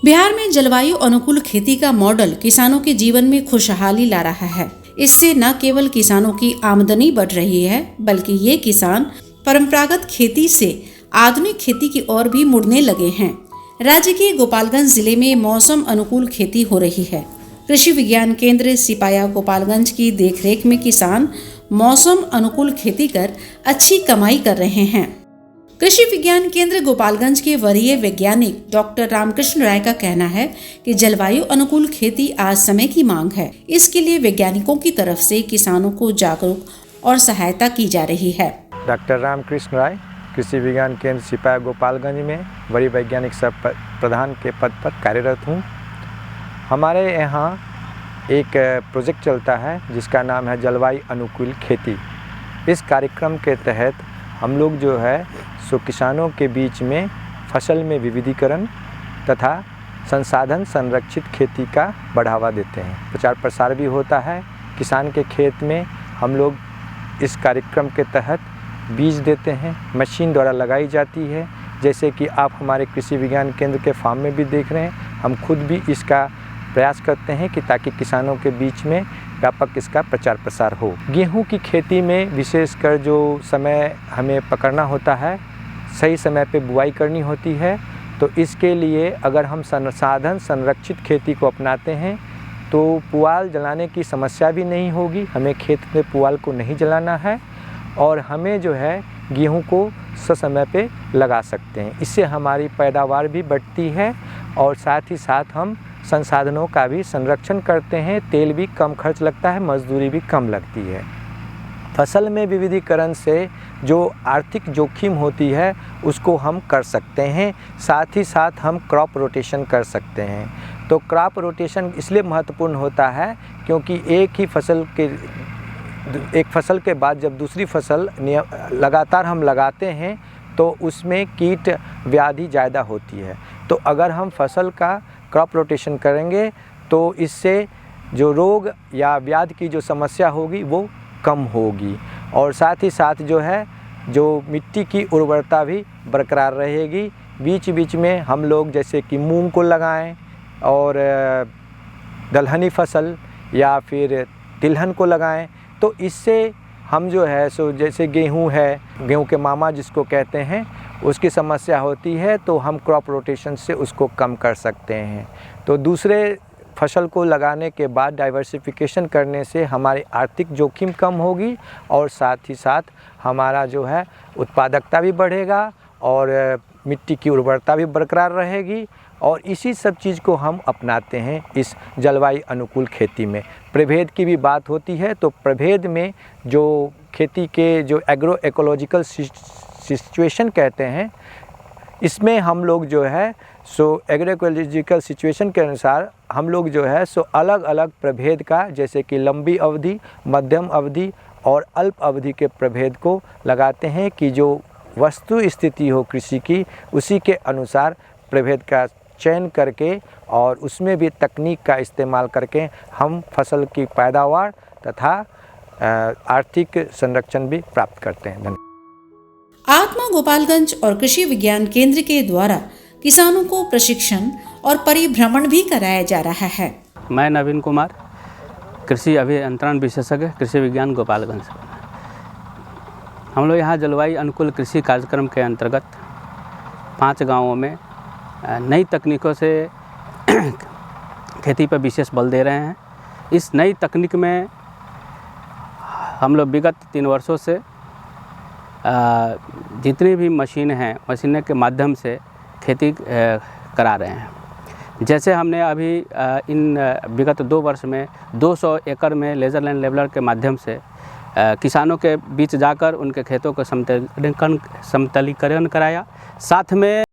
बिहार में जलवायु अनुकूल खेती का मॉडल किसानों के जीवन में खुशहाली ला रहा है। इससे न केवल किसानों की आमदनी बढ़ रही है, बल्कि ये किसान परंपरागत खेती से आधुनिक खेती की ओर भी मुड़ने लगे हैं। राज्य के गोपालगंज जिले में मौसम अनुकूल खेती हो रही है। कृषि विज्ञान केंद्र सिपाया गोपालगंज की देखरेख में किसान मौसम अनुकूल खेती कर अच्छी कमाई कर रहे हैं। कृषि विज्ञान केंद्र गोपालगंज के वरीय वैज्ञानिक डॉक्टर रामकृष्ण राय का कहना है कि जलवायु अनुकूल खेती आज समय की मांग है। इसके लिए वैज्ञानिकों की तरफ से किसानों को जागरूक और सहायता की जा रही है। डॉक्टर रामकृष्ण राय कृषि विज्ञान केंद्र सिपाया गोपालगंज में वरीय वैज्ञानिक सह प्रधान के पद पर कार्यरत हूँ। हमारे यहाँ एक प्रोजेक्ट चलता है जिसका नाम है जलवायु अनुकूल खेती। इस कार्यक्रम के तहत हम लोग जो है सो किसानों के बीच में फसल में विविधीकरण तथा संसाधन संरक्षित खेती का बढ़ावा देते हैं। प्रचार प्रसार भी होता है। किसान के खेत में हम लोग इस कार्यक्रम के तहत बीज देते हैं, मशीन द्वारा लगाई जाती है। जैसे कि आप हमारे कृषि विज्ञान केंद्र के फार्म में भी देख रहे हैं, हम खुद भी इसका प्रयास करते हैं कि ताकि किसानों के बीच में व्यापक इसका प्रचार प्रसार हो। गेहूं की खेती में विशेषकर जो समय हमें पकड़ना होता है, सही समय पे बुआई करनी होती है, तो इसके लिए अगर हम संसाधन संरक्षित खेती को अपनाते हैं तो पुआल जलाने की समस्या भी नहीं होगी। हमें खेत में पुआल को नहीं जलाना है और हमें जो है गेहूं को समय पे लगा सकते हैं। इससे हमारी पैदावार भी बढ़ती है और साथ ही साथ हम संसाधनों का भी संरक्षण करते हैं। तेल भी कम खर्च लगता है, मजदूरी भी कम लगती है। फसल में विविधीकरण से जो आर्थिक जोखिम होती है उसको हम कर सकते हैं। साथ ही साथ हम क्रॉप रोटेशन कर सकते हैं। तो क्रॉप रोटेशन इसलिए महत्वपूर्ण होता है क्योंकि एक फसल के बाद जब दूसरी फसल लगातार हम लगाते हैं तो उसमें कीट व्याधि ज़्यादा होती है। तो अगर हम फसल का क्रॉप रोटेशन करेंगे तो इससे जो रोग या व्याधि की जो समस्या होगी वो कम होगी और साथ ही साथ जो मिट्टी की उर्वरता भी बरकरार रहेगी। बीच बीच में हम लोग जैसे कि मूंग को लगाएं और दलहनी फसल या फिर तिलहन को लगाएं, तो इससे हम जो है सो जैसे गेहूं है, गेहूं के मामा जिसको कहते हैं, उसकी समस्या होती है तो हम क्रॉप रोटेशन से उसको कम कर सकते हैं। तो दूसरे फसल को लगाने के बाद डाइवर्सिफिकेशन करने से हमारी आर्थिक जोखिम कम होगी और साथ ही साथ हमारा जो है उत्पादकता भी बढ़ेगा और मिट्टी की उर्वरता भी बरकरार रहेगी। और इसी सब चीज़ को हम अपनाते हैं इस जलवायु अनुकूल खेती में। प्रभेद की भी बात होती है, तो प्रभेद में जो खेती के जो एग्रो इकोलॉजिकल सिचुएशन कहते हैं, इसमें हम लोग जो है सो एग्रो इकोलॉजिकल सिचुएशन के अनुसार हम लोग जो है सो अलग अलग प्रभेद का, जैसे कि लंबी अवधि, मध्यम अवधि और अल्प अवधि के प्रभेद को लगाते हैं कि जो वस्तु स्थिति हो कृषि की, उसी के अनुसार प्रभेद का चयन करके और उसमें भी तकनीक का इस्तेमाल करके हम फसल की पैदावार तथा आर्थिक संरक्षण भी प्राप्त करते हैं। धन्यवाद। आत्मा गोपालगंज और कृषि विज्ञान केंद्र के द्वारा किसानों को प्रशिक्षण और परिभ्रमण भी कराया जा रहा है। मैं नवीन कुमार, कृषि अभियंत्रण विशेषज्ञ, कृषि विज्ञान गोपालगंज। हम लोग यहाँ जलवायु अनुकूल कृषि कार्यक्रम के अंतर्गत 5 गांवों में नई तकनीकों से खेती पर विशेष बल दे रहे हैं। इस नई तकनीक में हम लोग विगत 3 वर्षों से जितनी भी मशीन हैं, मशीनों के माध्यम से खेती करा रहे हैं। जैसे हमने अभी इन विगत 2 वर्ष में 200 एकड़ में लेज़र लाइन लेवलर के माध्यम से किसानों के बीच जाकर उनके खेतों को समतलीकरण कराया। साथ में